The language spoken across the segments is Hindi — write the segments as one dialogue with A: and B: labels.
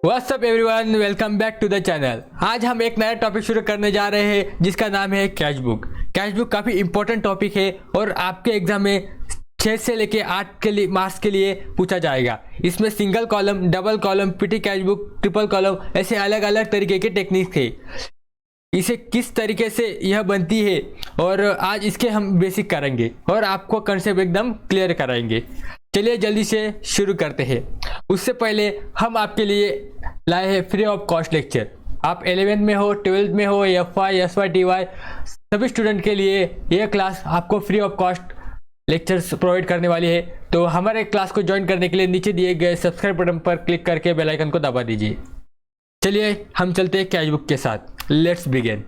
A: WhatsApp everyone, welcome back to the channel. आज हम एक नया टॉपिक शुरू करने जा रहे हैं जिसका नाम है कैश बुक। कैश बुक काफ़ी इंपॉर्टेंट टॉपिक है और आपके एग्जाम में 6 से लेके 8 के लिए मार्क्स के लिए पूछा जाएगा। इसमें single column, double column, PT cash book, triple column, ऐसे अलग अलग तरीके के टेक्निक है। इसे किस तरीके से यह बनती है और आज इसके हम बेसिक करेंगे और आपको कंसेप्ट एकदम क्लियर कराएंगे। चलिए जल्दी से शुरू करते हैं। उससे पहले हम आपके लिए लाए हैं फ्री ऑफ कॉस्ट लेक्चर। आप 11th में हो, 12th में हो, FY, SY, TY सभी स्टूडेंट के लिए यह क्लास आपको free of cost lectures provide करने वाली है। तो हमारे क्लास को ज्वाइन करने के लिए नीचे दिए गए सब्सक्राइब बटन पर क्लिक करके बेल आइकन को दबा दीजिए। चलिए हम चलते हैं कैश बुक के साथ। Let's begin.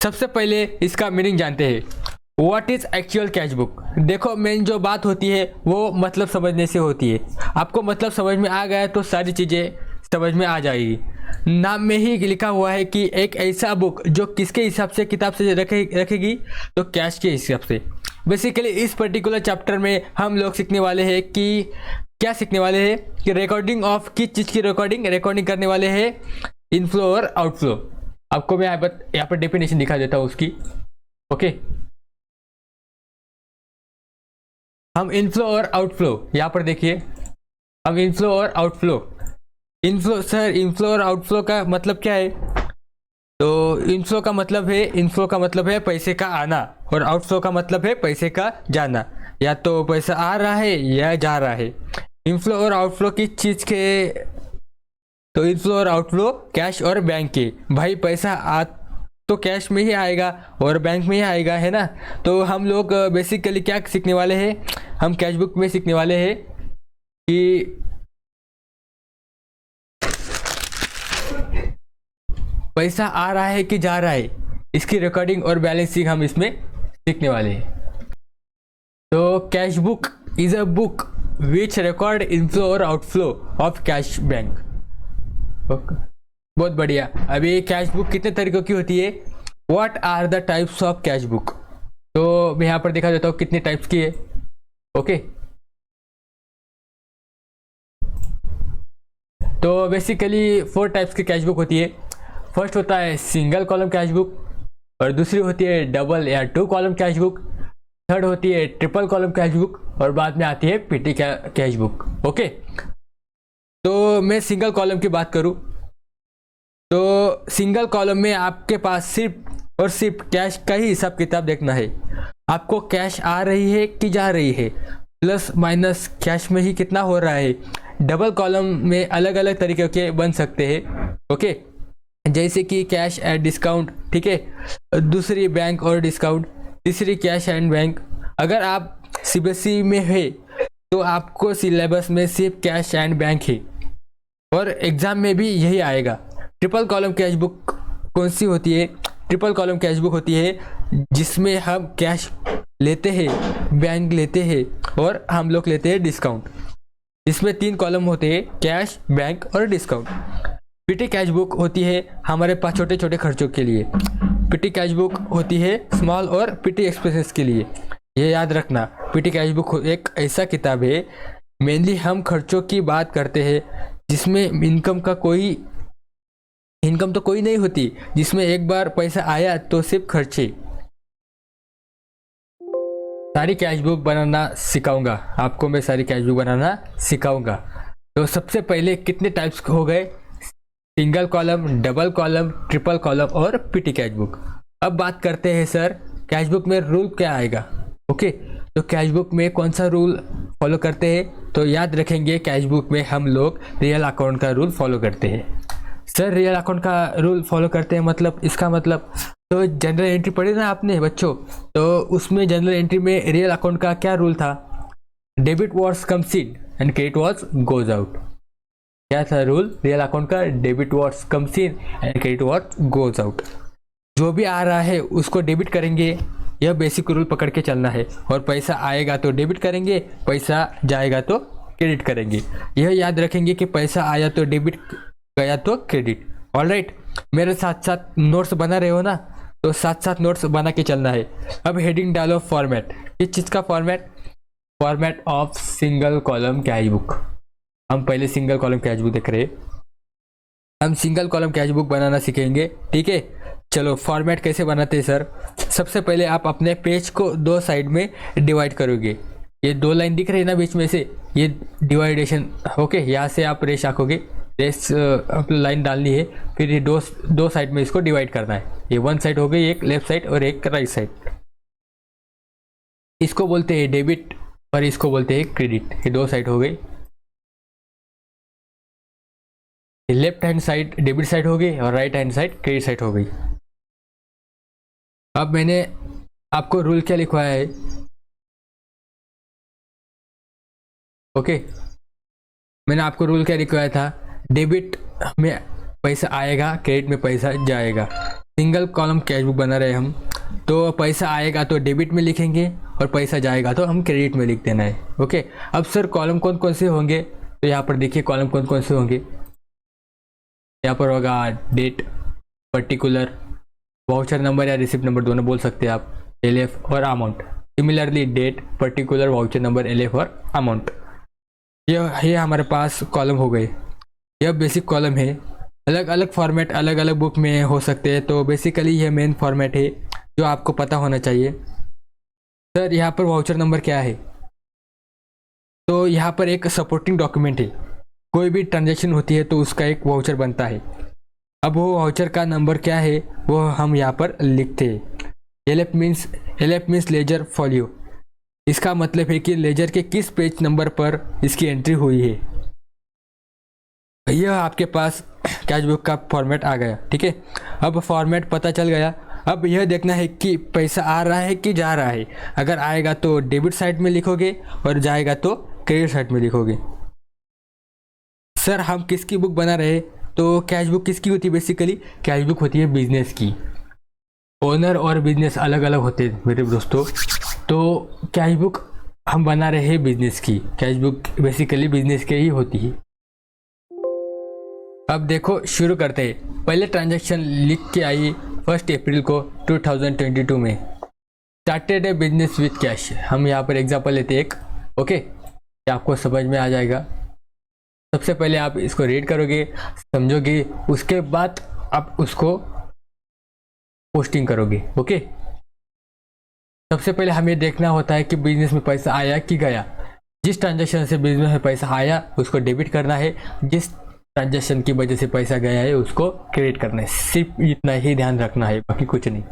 A: सबसे पहले इसका मीनिंग जानते हैं। What is actual cash book. देखो, मेन जो बात होती है वो मतलब समझने से होती है। आपको मतलब समझ में आ गया तो सारी चीज़ें समझ में आ जाएगी। नाम में ही लिखा हुआ है कि एक ऐसा बुक जो किसके हिसाब से किताब से रखेगी, तो कैश के हिसाब से। बेसिकली इस पर्टिकुलर चैप्टर में हम लोग सीखने वाले हैं कि क्या सीखने वाले हैं कि रिकॉर्डिंग ऑफ किस चीज़ की रिकॉर्डिंग करने वाले हैं, इनफ्लो और आउटफ्लो। आपको मैं यहाँ पर डेफिनेशन दिखा देता हूँ उसकी। ओके, हम इनफ्लो और आउटफ्लो यहाँ पर देखिए। हम इनफ्लो और आउटफ्लो, इनफ्लो और आउटफ्लो का मतलब क्या है? तो इनफ्लो का मतलब है पैसे का आना और आउटफ्लो का मतलब है पैसे का जाना। या तो पैसा आ रहा है या जा रहा है। इनफ्लो और आउटफ्लो की चीज़ के, तो इनफ्लो और आउटफ्लो कैश और बैंक के। भाई पैसा आ तो कैश में ही आएगा और बैंक में ही आएगा, है ना। तो हम लोग बेसिकली क्या सीखने वाले हैं, हम कैश बुक में सीखने वाले हैं कि पैसा आ रहा है कि जा रहा है, इसकी रिकॉर्डिंग और बैलेंसिंग हम इसमें सीखने वाले हैं। तो cash book is a book which record inflow और आउटफ्लो ऑफ कैश बैंक। बहुत बढ़िया। अभी कैश बुक कितने तरीकों की होती है? What are the types of cash book. तो मैं यहाँ पर दिखा देता हूँ कितने टाइप्स की है। ओके, तो बेसिकली 4 टाइप्स की कैश बुक होती है। फर्स्ट होता है सिंगल कॉलम कैश बुक, और दूसरी होती है डबल या 2 कॉलम कैश बुक, थर्ड होती है ट्रिपल कॉलम कैश बुक, और बाद में आती है पीटी कैश बुक। ओके, तो मैं सिंगल कॉलम की बात करूँ तो सिंगल कॉलम में आपके पास सिर्फ और सिर्फ कैश का ही हिसाब किताब देखना है। आपको कैश आ रही है कि जा रही है, प्लस माइनस कैश में ही कितना हो रहा है। डबल कॉलम में अलग अलग तरीके के बन सकते हैं। ओके, जैसे कि कैश एट डिस्काउंट, ठीक है, दूसरी बैंक और डिस्काउंट, तीसरी कैश एंड बैंक। अगर आप CBSE में है तो आपको सिलेबस में सिर्फ कैश एंड बैंक है और एग्जाम में भी यही आएगा। ट्रिपल कॉलम कैश बुक कौन सी होती है? ट्रिपल कॉलम कैश बुक होती है जिसमें हम कैश लेते हैं, बैंक लेते हैं और हम लोग लेते हैं डिस्काउंट। इसमें 3 कॉलम होते हैं, कैश, बैंक और डिस्काउंट। पीटी कैश बुक होती है हमारे पास छोटे छोटे खर्चों के लिए। पीटी कैश बुक होती है स्मॉल और पीटी एक्सपेंसेस के लिए। ये याद रखना, पीटी कैश बुक एक ऐसा किताब है, मेनली हम खर्चों की बात करते हैं जिसमें इनकम तो कोई नहीं होती, जिसमें एक बार पैसा आया तो सिर्फ खर्चे। सारी कैश बुक बनाना सिखाऊंगा आपको, मैं सारी कैश बुक बनाना सिखाऊंगा। तो सबसे पहले कितने टाइप्स हो गए? Single column, double column, triple column और पीटी कैश बुक। अब बात करते हैं सर कैश बुक में रूल क्या आएगा। ओके, तो कैश बुक में कौन सा रूल फॉलो करते हैं? तो याद रखेंगे कैश बुक में हम लोग रियल अकाउंट का रूल फॉलो करते हैं। सर रियल अकाउंट का रूल फॉलो करते हैं मतलब, इसका मतलब तो जनरल एंट्री पढ़ी ना आपने बच्चों, तो उसमें जनरल एंट्री में रियल अकाउंट का क्या रूल था? Debit was comes in and credit was goes out. क्या था रूल रियल अकाउंट का? Debit was comes in and credit was goes out. जो भी आ रहा है उसको डेबिट करेंगे, यह बेसिक रूल पकड़ के चलना है। और पैसा आएगा तो डेबिट करेंगे, पैसा जाएगा तो क्रेडिट करेंगे। यह याद रखेंगे कि पैसा आया तो डेबिट, गया तो क्रेडिट। ऑलराइट, मेरे साथ साथ नोट्स बना रहे हो ना, तो साथ साथ नोट्स बना के चलना है। अब हेडिंग डालो फॉर्मेट। किस चीज़ का format? Format of single column cash book. हम पहले सिंगल कॉलम कैश बुक देख रहे हैं। हम सिंगल कॉलम कैश बुक बनाना सीखेंगे, ठीक है। चलो फॉर्मेट कैसे बनाते हैं सर। सबसे पहले आप अपने पेज को दो साइड में डिवाइड करोगे। ये दो लाइन दिख रही है ना बीच में से, ये डिवाइडेशन, ओके। यहाँ से आप रेश आंकोगे, रेस लाइन डालनी है, फिर ये दो साइड में इसको डिवाइड करना है। ये वन साइड हो गई, एक लेफ्ट साइड और एक राइट साइड। इसको बोलते हैं डेबिट और इसको बोलते हैं क्रेडिट। ये दो साइड हो गई। Left hand side debit side हो गई और right hand side credit side हो गई। अब मैंने आपको रूल क्या लिखवाया है, ओके। मैंने आपको रूल क्या लिखवाया था, डेबिट में पैसा आएगा, क्रेडिट में पैसा जाएगा। सिंगल कॉलम कैश बुक बना रहे हम, तो पैसा आएगा तो डेबिट में लिखेंगे और पैसा जाएगा तो हम क्रेडिट में लिख देना है, ओके। अब सर कॉलम कौन कौन से होंगे, तो यहाँ पर देखिए कॉलम कौन कौन से होंगे। यहाँ पर होगा डेट, पर्टिकुलर, वाउचर नंबर या रिसिप्ट नंबर दोनों बोल सकते हैं आप, एलएफ और amount. Similarly date, particular, voucher number, LF और अमाउंट, ये हमारे पास कॉलम हो गए। यह बेसिक कॉलम है। अलग अलग फॉर्मेट अलग अलग बुक में हो सकते हैं, तो बेसिकली ये मेन फॉर्मेट है जो आपको पता होना चाहिए। सर यहाँ पर वाउचर नंबर क्या है, तो यहाँ पर एक सपोर्टिंग डॉक्यूमेंट है। कोई भी ट्रांजैक्शन होती है तो उसका एक वाउचर बनता है। अब वो वाउचर का नंबर क्या है वो हम यहाँ पर लिखते हैं। LF means ledger folio. इसका मतलब है कि लेजर के किस पेज नंबर पर इसकी एंट्री हुई है। यह आपके पास कैश बुक का फॉर्मेट आ गया, ठीक है। अब फॉर्मेट पता चल गया। अब यह देखना है कि पैसा आ रहा है कि जा रहा है। अगर आएगा तो डेबिट साइड में लिखोगे और जाएगा तो क्रेडिट साइड में लिखोगे। सर हम किसकी बुक बना रहे, तो कैश बुक किसकी होती है, बेसिकली कैश बुक होती है बिजनेस की। ओनर और बिजनेस अलग अलग होते हैं मेरे दोस्तों। तो कैश बुक हम बना रहे हैं बिजनेस की। कैश बुक बेसिकली बिजनेस के ही होती है। अब देखो शुरू करते हैं। पहले ट्रांजैक्शन लिख के आई 1 अप्रैल को 2022 में। Started A business with cash. हम यहाँ पर एग्जांपल लेते हैं एक, ओके। ये आपको समझ में आ जाएगा। सबसे पहले आप इसको रीड करोगे, समझोगे, उसके बाद आप उसको पोस्टिंग करोगे, ओके। सबसे पहले हमें देखना होता है कि बिजनेस में पैसा आया कि गया। जिस ट्रांजैक्शन से बिजनेस में पैसा आया उसको डेबिट करना है, जिस ट्रांजैक्शन की वजह से पैसा गया है उसको क्रेडिट करना है। सिर्फ इतना ही ध्यान रखना है, बाकी कुछ नहीं।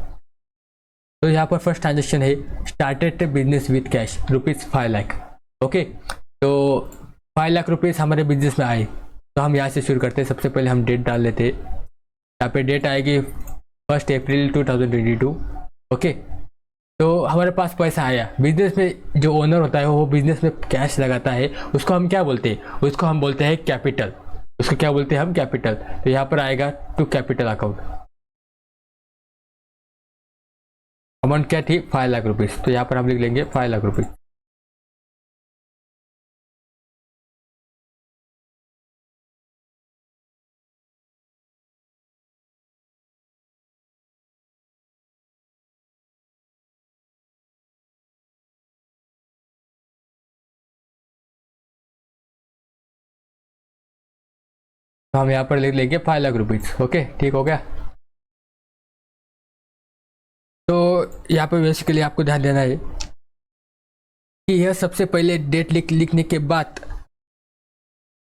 A: तो यहाँ पर फर्स्ट ट्रांजैक्शन है started business with cash ₹5 lakh, okay. तो 5 लाख रुपीज़ हमारे बिजनेस में आए, तो हम यहाँ से शुरू करते हैं। सबसे पहले हम डेट डाल लेते हैं। यहाँ पे डेट आएगी 1 अप्रैल 2022, ओके। तो हमारे पास पैसा आया। बिजनेस में जो ओनर होता है वो बिजनेस में कैश लगाता है, उसको हम क्या बोलते हैं, उसको हम बोलते हैं कैपिटल। उसको क्या बोलते हैं हम, कैपिटल। तो यहाँ पर आएगा टू कैपिटल अकाउंट। अमाउंट क्या थी, 5 लाख रुपीज़। तो यहाँ पर हम लिख लेंगे 5 लाख रुपीज़। तो हम यहाँ पर लिख लेंगे 5 लाख रुपीज़, ओके। ठीक हो गया। तो यहाँ पर बेसिकली आपको ध्यान देना है कि यह सबसे पहले डेट लिखने के बाद,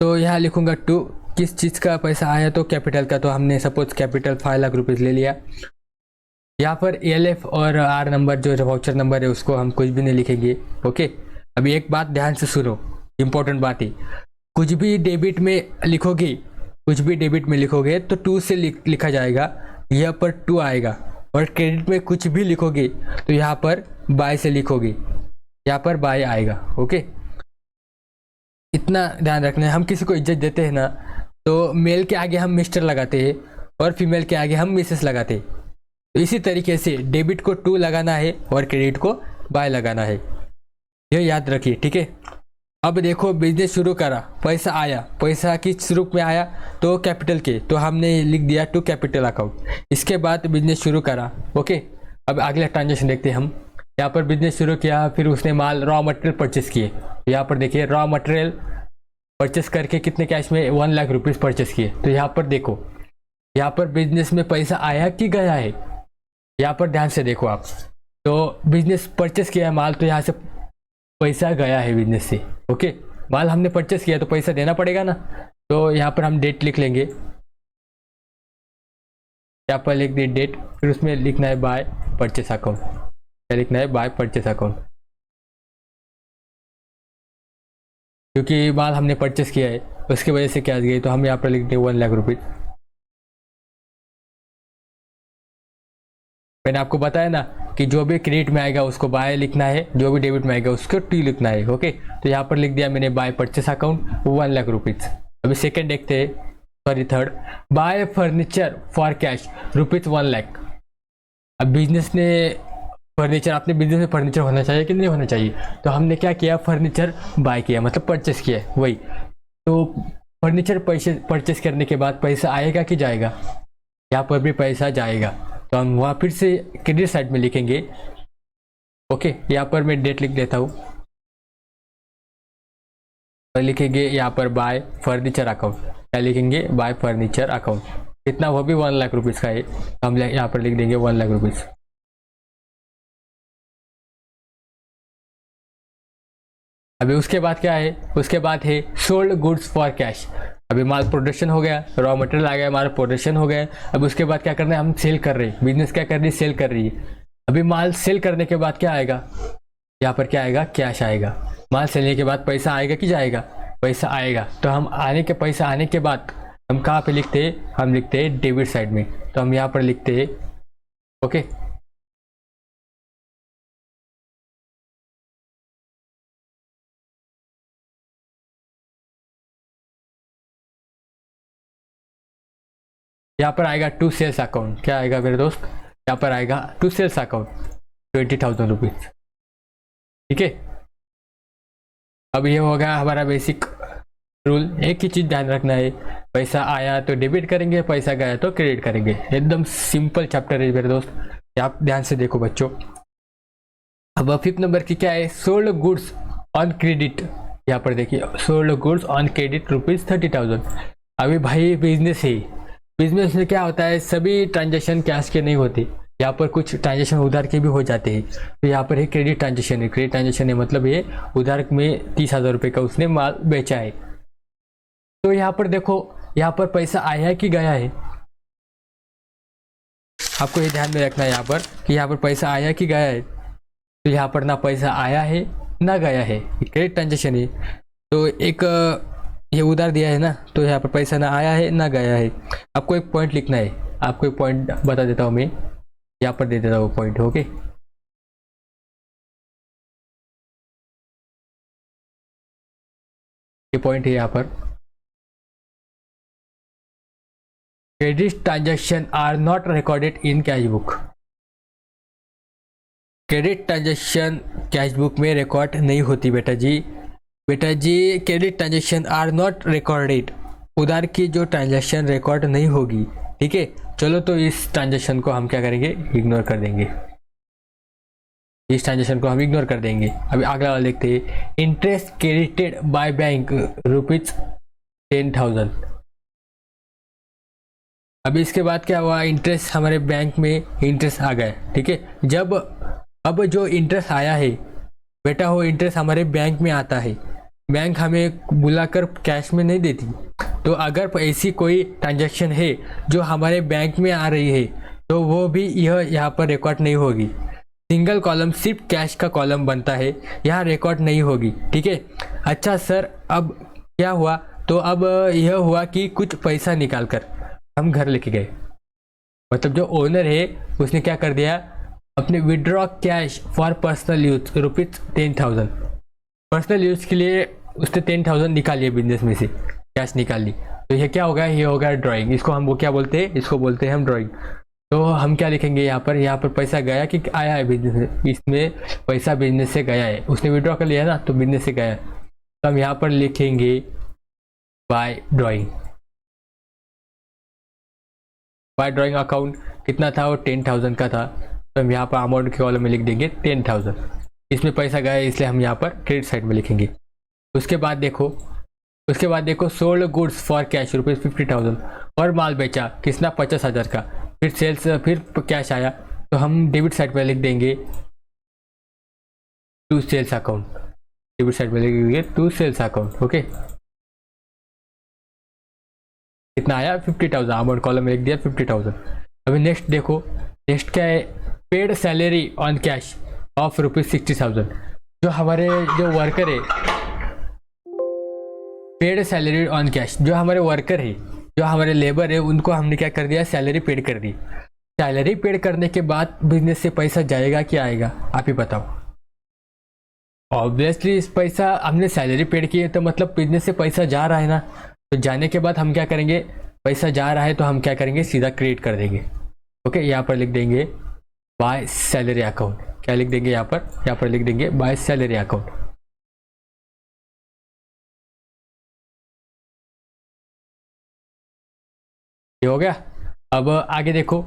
A: तो यहाँ लिखूंगा टू, किस चीज़ का पैसा आया, तो कैपिटल का। तो हमने सपोज कैपिटल 5 लाख रुपीज़ ले लिया। यहाँ पर एलएफ और आर नंबर जो वाउचर नंबर है उसको हम कुछ भी नहीं लिखेंगे, ओके। अभी एक बात ध्यान से सुनो, इंपॉर्टेंट बात है। कुछ भी डेबिट में लिखोगे तो 2 से लिखा जाएगा, यहाँ पर 2 आएगा। और क्रेडिट में कुछ भी लिखोगे तो यहाँ पर बाय से लिखोगे, यहाँ पर बाय आएगा, ओके। इतना ध्यान रखना है। हम किसी को इज्जत देते हैं ना, तो मेल के आगे हम मिस्टर लगाते हैं और फीमेल के आगे हम मिसेस लगाते हैं। तो इसी तरीके से डेबिट को 2 लगाना है और क्रेडिट को बाय लगाना है, यह याद रखिए, ठीक है। अब देखो बिजनेस शुरू करा, पैसा आया। पैसा किस रूप में आया, तो कैपिटल के। तो हमने लिख दिया टू कैपिटल अकाउंट। इसके बाद बिजनेस शुरू करा, ओके। अब अगला ट्रांजेक्शन देखते हैं हम। यहाँ पर बिजनेस शुरू किया, फिर उसने माल रॉ मटेरियल परचेस किए। यहाँ पर देखिए रॉ मटेरियल परचेस करके कितने कैश में 1 लाख रुपीज़ परचेस किए। तो यहाँ पर देखो, यहाँ पर बिजनेस में पैसा आया कि गया है, यहाँ पर ध्यान से देखो आप। तो बिजनेस परचेस किया है माल, तो यहाँ से पैसा गया है बिजनेस से। ओके, माल हमने परचेस किया तो पैसा देना पड़ेगा ना। तो यहाँ पर हम डेट लिख लेंगे, यहाँ पर लिख दी डेट, फिर उसमें लिखना है बाय परचेस अकाउंट। क्या लिखना है? बाय परचेस अकाउंट, क्योंकि माल हमने परचेस किया है उसकी वजह से कैश गई। तो हम यहाँ पर लिख दें 1 लाख रुपीज़। मैंने आपको बताया ना कि जो भी क्रेडिट में आएगा उसको बाय लिखना है, जो भी डेबिट में आएगा उसको टी लिखना है। ओके, तो यहाँ पर लिख दिया मैंने by purchase account 1 lakh rupees. अभी सेकेंड देखते हैं, sorry third, by furniture for cash rupees 1 lakh. अब बिजनेस ने फर्नीचर, अपने बिजनेस में फर्नीचर होना चाहिए कि नहीं होना चाहिए, तो हमने क्या किया, फर्नीचर बाय किया, मतलब परचेस किया है वही। तो फर्नीचर परचेस करने के बाद पैसा आएगा कि जाएगा? यहाँ पर भी पैसा जाएगा, तो हम वहाँ फिर से क्रेडिट साइड में लिखेंगे। ओके, यहाँ पर मैं डेट लिख देता हूँ और लिखेंगे यहाँ पर बाय फर्नीचर अकाउंट। क्या लिखेंगे? Bye furniture account. कितना? वो भी 1 लाख रुपीज़ का है, हम यहाँ पर लिख देंगे 1 लाख रुपीज़। अभी उसके बाद क्या है? उसके बाद है सोल्ड गुड्स फॉर कैश। अभी माल प्रोडक्शन हो गया, रॉ मटेरियल आ गया, हमारा प्रोडक्शन हो गया। अब उसके बाद क्या करना है? हम सेल कर रहे हैं, बिजनेस क्या कर रही है? सेल कर रही है। अभी माल सेल करने के बाद क्या आएगा? यहाँ पर क्या आएगा? कैश आएगा। माल सेलने के बाद पैसा आएगा कि जाएगा? पैसा आएगा। तो हम पैसा आने के बाद हम कहाँ पे लिखते हैं? हम लिखते हैं डेबिट साइड में। तो हम यहाँ पर लिखते हैं ओके, यहाँ पर आएगा टू सेल्स अकाउंट। क्या आएगा मेरे दोस्त? यहाँ पर आएगा टू सेल्स अकाउंट 20,000 रुपीज़। ठीक है, अब ये हो गया हमारा बेसिक रूल। एक ही चीज़ ध्यान रखना है, पैसा आया तो डेबिट करेंगे, पैसा गया तो क्रेडिट करेंगे। एकदम सिंपल चैप्टर है मेरे दोस्त, आप ध्यान से देखो बच्चों। अब 5th नंबर की क्या है? Sold goods on credit. यहाँ पर देखिए, sold goods on credit rupees 30,000। अभी भाई बिजनेस है, बिजनेस में क्या होता है, सभी ट्रांजेक्शन कैश के नहीं होते, यहाँ पर कुछ ट्रांजेक्शन उधार के भी हो जाते हैं। तो यहाँ पर है क्रेडिट ट्रांजेक्शन है। क्रेडिट ट्रांजेक्शन है मतलब ये उधार में 30,000 रुपये का उसने माल बेचा है। तो यहाँ पर देखो, यहाँ पर पैसा आया है कि गया है? आपको ये ध्यान में रखना है यहाँ पर कि यहाँ पर पैसा आया कि गया है। तो यहाँ पर ना पैसा आया है ना गया है, क्रेडिट ट्रांजेक्शन है। तो एक ये उधार दिया है ना, तो यहाँ पर पैसा ना आया है ना गया है। आपको एक पॉइंट लिखना है, आपको एक पॉइंट बता देता हूँ मैं, यहाँ पर दे देता हूँ पॉइंट। ओके, ये पॉइंट है यहाँ पर, credit transaction are not recorded in cash book. Credit transaction cash book में रिकॉर्ड नहीं होती बेटा जी। बेटा जी, credit transaction are not recorded, उधार की जो ट्रांजेक्शन रिकॉर्ड नहीं होगी। ठीक है, चलो तो इस ट्रांजेक्शन को हम क्या करेंगे? इग्नोर कर देंगे। इस ट्रांजेक्शन को हम इग्नोर कर देंगे। अभी अगला वाला देखते हैं, interest credited by bank rupees 10,000। अभी इसके बाद क्या हुआ? इंटरेस्ट हमारे बैंक में इंटरेस्ट आ गया। ठीक है, जब अब जो इंटरेस्ट आया है बेटा, वो इंटरेस्ट हमारे बैंक में आता है, बैंक हमें बुलाकर कैश में नहीं देती। तो अगर ऐसी कोई ट्रांजैक्शन है जो हमारे बैंक में आ रही है, तो वो भी यहाँ पर रिकॉर्ड नहीं होगी। सिंगल कॉलम सिर्फ कैश का कॉलम बनता है, यहाँ रिकॉर्ड नहीं होगी। ठीक है, अच्छा सर, अब क्या हुआ? तो अब यह हुआ कि कुछ पैसा निकाल कर हम घर लेके गए, मतलब जो ओनर है उसने क्या कर दिया, अपने withdraw cash for personal use rupees 10,000, personal use के लिए उसने 10,000 निकाल लिया, बिजनेस में से कैश निकाल ली। तो ये क्या होगा? ये होगा ड्राइंग। इसको हम वो क्या बोलते हैं? इसको बोलते हैं हम ड्राइंग। तो हम क्या लिखेंगे यहाँ पर? यहाँ पर पैसा गया कि आया है बिजनेस में? इसमें पैसा बिजनेस से गया है, उसने विड्रॉ कर लिया ना, तो बिजनेस से गया है। तो हम यहाँ पर लिखेंगे by drawing. By drawing account कितना था? वो 10,000 का था। तो हम यहाँ पर अमाउंट के कॉलम में लिख देंगे 10,000। इसमें पैसा गया है इसलिए हम यहाँ पर क्रेडिट साइड में लिखेंगे। उसके बाद देखो, उसके बाद देखो सोल्ड गुड्स फॉर कैश ₹50,000 और माल बेचा कितना 50,000 का। फिर सेल्स, फिर कैश आया तो हम डेबिट साइड पे लिख देंगे to sales account, debit side पे लिख देंगे टू सेल्स अकाउंट। ओके, कितना आया 50,000, अमाउंट कॉलम में लिख दिया 50,000। अभी नेक्स्ट देखो, नेक्स्ट क्या है, paid salary on cash of ₹60,000। जो हमारे जो वर्कर है, पेड सैलरी ऑन कैश, जो हमारे वर्कर है, जो हमारे लेबर है, उनको हमने क्या कर दिया, सैलरी पेड कर दी। सैलरी पेड करने के बाद बिजनेस से पैसा जाएगा क्या आएगा, आप ही बताओ। ऑब्वियसली इस पैसा हमने सैलरी पेड की है तो मतलब बिजनेस से पैसा जा रहा है ना, तो जाने के बाद हम क्या करेंगे, पैसा जा रहा है तो हम क्या करेंगे, सीधा क्रिएट कर देंगे। ओके, यहाँ पर लिख देंगे बाय सैलरी अकाउंट। क्या लिख देंगे यहाँ पर लिख देंगे बाय सैलरी अकाउंट। ये हो गया। अब आगे देखो,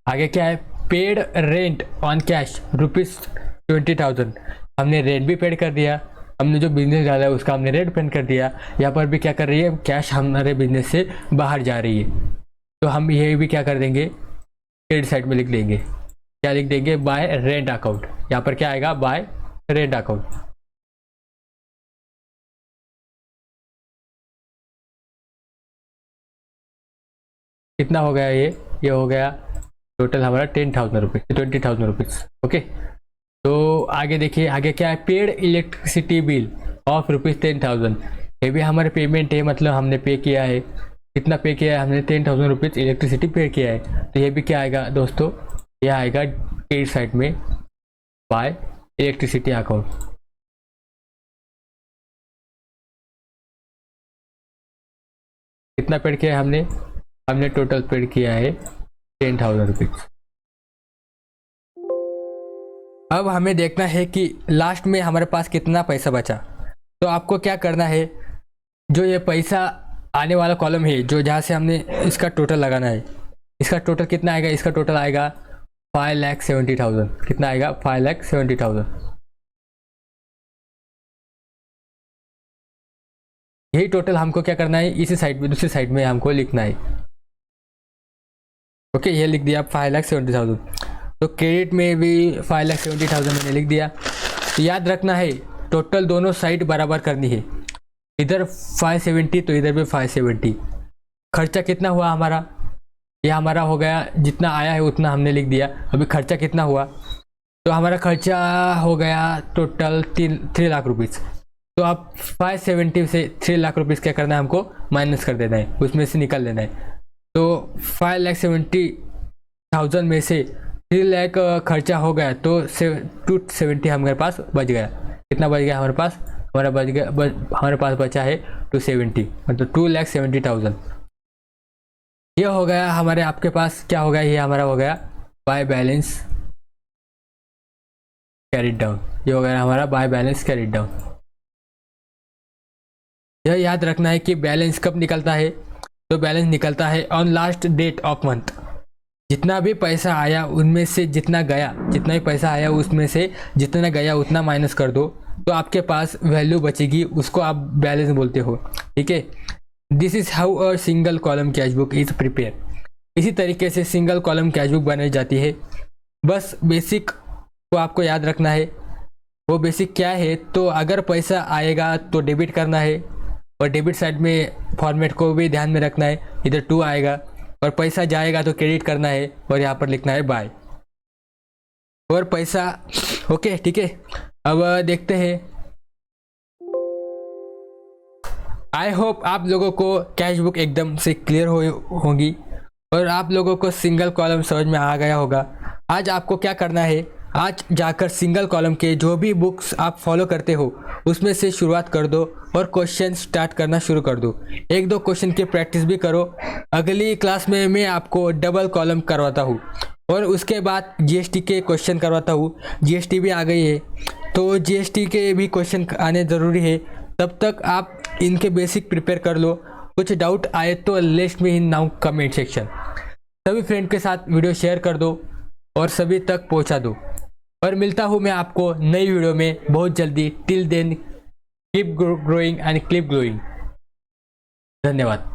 A: आगे क्या है, पेड रेंट ऑन कैश ₹20,000। हमने रेंट भी पेड कर दिया, हमने जो बिजनेस डाला है उसका हमने रेंट पेड कर दिया। यहाँ पर भी क्या कर रही है, कैश हमारे बिजनेस से बाहर जा रही है, तो हम ये भी क्या कर देंगे, क्रेडिट साइड में लिख देंगे। क्या लिख देंगे, बाय रेंट अकाउंट। यहाँ पर क्या आएगा, बाय रेंट अकाउंट। कितना हो गया ये हो गया टोटल हमारा 10,000 रुपीज़, 20,000 रुपीज़। ओके, तो आगे देखिए, आगे क्या है, पेड इलेक्ट्रिसिटी बिल ऑफ ₹10,000। ये भी हमारे पेमेंट है, मतलब हमने पे किया है। कितना पे किया है हमने, 10,000 रुपीज़ इलेक्ट्रिसिटी पे किया है। तो ये भी क्या आएगा दोस्तों, ये आएगा क्रेडिट साइड में बाय इलेक्ट्रिसिटी अकाउंट। कितना पेड किया है हमने टोटल पेड किया है 10,000 रुपीज़। अब हमें देखना है कि लास्ट में हमारे पास कितना पैसा बचा। तो आपको क्या करना है, जो ये पैसा आने वाला कॉलम है, जो जहाँ से हमने इसका टोटल लगाना है, इसका टोटल कितना आएगा, इसका टोटल आएगा 5,70,000। कितना आएगा, 5,70,000। यही टोटल हमको क्या करना है, इसी साइड में, दूसरी साइड में हमको लिखना है। ओके, ये लिख दिया 5,70,000। तो क्रेडिट में भी 5,70,000 मैंने लिख दिया। तो याद रखना है, टोटल दोनों साइड बराबर करनी है, इधर 570 तो इधर भी 570। खर्चा कितना हुआ हमारा, ये हमारा हो गया, जितना आया है उतना हमने लिख दिया। अभी खर्चा कितना हुआ, तो हमारा खर्चा हो गया टोटल 3 लाख रुपीज़। तो आप 570 से 3 लाख रुपीज़ क्या करना है, हमको माइनस कर देना है, उसमें से निकल लेना है। तो 5,70,000 में से 3 लाख खर्चा हो गया, तो 270 हमारे पास बच गया। कितना बच गया हमारे पास, हमारे पास बचा है 270, मतलब 2,70,000। ये हो गया हमारे, आपके पास क्या हो गया, ये हमारा हो गया बाय बैलेंस कैरिड डाउन। ये हो गया हमारा बाय बैलेंस कैरिड डाउन। यह याद रखना है कि बैलेंस कब निकलता है, तो बैलेंस निकलता है on last date of month. जितना भी पैसा आया उनमें से जितना गया, जितना भी पैसा आया उसमें से जितना गया उतना माइनस कर दो, तो आपके पास वैल्यू बचेगी, उसको आप बैलेंस बोलते हो। ठीक है, this is how a single column cash book is prepare. इसी तरीके से सिंगल कॉलम कैश बुक बनाई जाती है। बस बेसिक को आपको याद रखना है। वो बेसिक क्या है, तो अगर पैसा आएगा तो डेबिट करना है, और डेबिट साइड में फॉर्मेट को भी ध्यान में रखना है, इधर 2 आएगा, और पैसा जाएगा तो क्रेडिट करना है, और यहाँ पर लिखना है बाय और पैसा। ओके, ठीक है, अब देखते हैं। आई होप आप लोगों को कैश बुक एकदम से क्लियर होगी और आप लोगों को सिंगल कॉलम समझ में आ गया होगा। आज आपको क्या करना है, आज जाकर सिंगल कॉलम के जो भी बुक्स आप फॉलो करते हो उसमें से शुरुआत कर दो और क्वेश्चन स्टार्ट करना शुरू कर दो। 1-2 क्वेश्चन की प्रैक्टिस भी करो। अगली क्लास में मैं आपको डबल कॉलम करवाता हूँ और उसके बाद जीएसटी के क्वेश्चन करवाता हूँ। जीएसटी भी आ गई है तो जीएसटी के भी क्वेश्चन आने ज़रूरी है। तब तक आप इनके बेसिक प्रिपेयर कर लो। कुछ डाउट आए तो let me in now comment section. सभी फ्रेंड के साथ वीडियो शेयर कर दो और सभी तक पहुंचा दो। और मिलता हूं मैं आपको नई वीडियो में बहुत जल्दी। Till then keep growing and keep glowing. धन्यवाद।